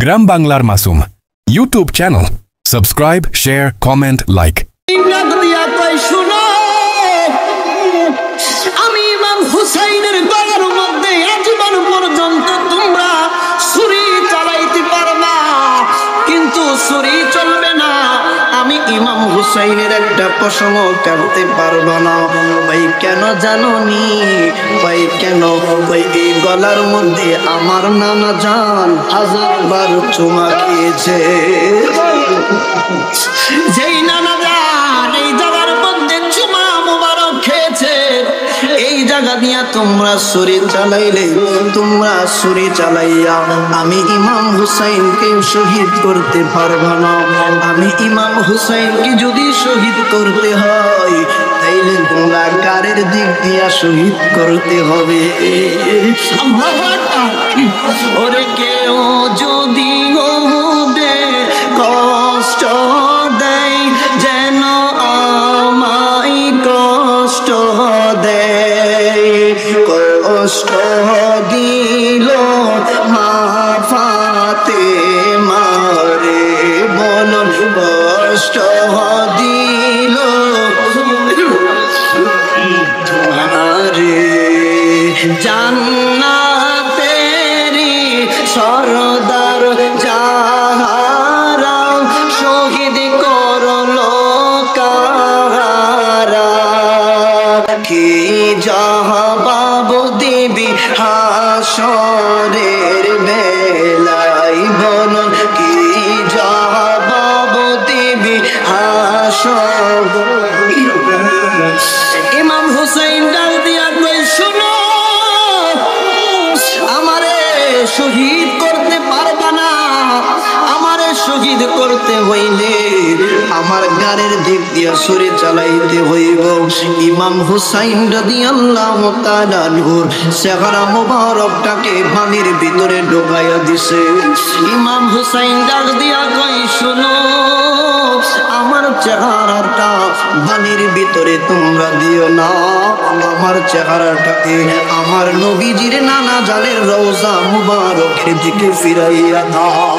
গ্রাম বাংলার Masum YouTube channel subscribe share comment like. আমি ইমাম হুসাইনের গলার মধ্যে আজীবন পর্যন্ত তোমরা ছুরি চালাইতে পারবা, কিন্তু ছুরি চলবে না। আমি ইমাম হুসাইনের একটা পশম কাটতে পারবো না। ভাই কেন জানোনি? ভাই কেন? ভাই এই গলার মধ্যে আমার নানা জান 1000বার চুমা খেয়েছে। যেই নানা জান এই জায়গার মধ্যে চুমা মুবারক খেয়েছে, এই জায়গা দিয়া তোমরা ছুরি চালাইলে, তোমরা ছুরি চালাইয়া আমি ইমাম হুসাইনকে শহীদ করতে পারবো না। আমি ইমাম হুসাইনকে যদি শহীদ করতে হয় তাইলে তোমরা কারের দিক দিয়া শহীদ করতে হবে। ওরে কেউ যদি হবে কষ্ট দেয় যেন আমায় কষ্ট দেয়, কষ্ট দিল মা ফাতেমা রে, বলুন কষ্ট দিল রে, জান্নাতেরি সরদার যাহারা শহীদ করলো কাহারা, কি জবাব দিবি হাসরের বেলায়, বলুন কি জবাব দিবি হাসর। ইমাম হুসাইন ডাক দিয়া কই, শুনো আমারে শহীদ করতে পারবা না। আমারে শহীদ করতে হইলে আমার গাড়ির দিক দিয়া ছুরি চালাইতে হইব। ইমাম হুসাইন রাদিয়াল্লাহু তাআলা আনহুর চেহারা মোবারকটাকে পানির ভিতরে ডুবাইয়া দিছে। ইমাম হুসাইন ডাক দিয়া কই, শুনো আমার চেহারাটা পানির ভিতরে তোমরা দিও না, আমার চেহারাটাকে আমার নবীজির নানা জানের রওজা মুবারকের দিকে ফিরাইয়া দাও।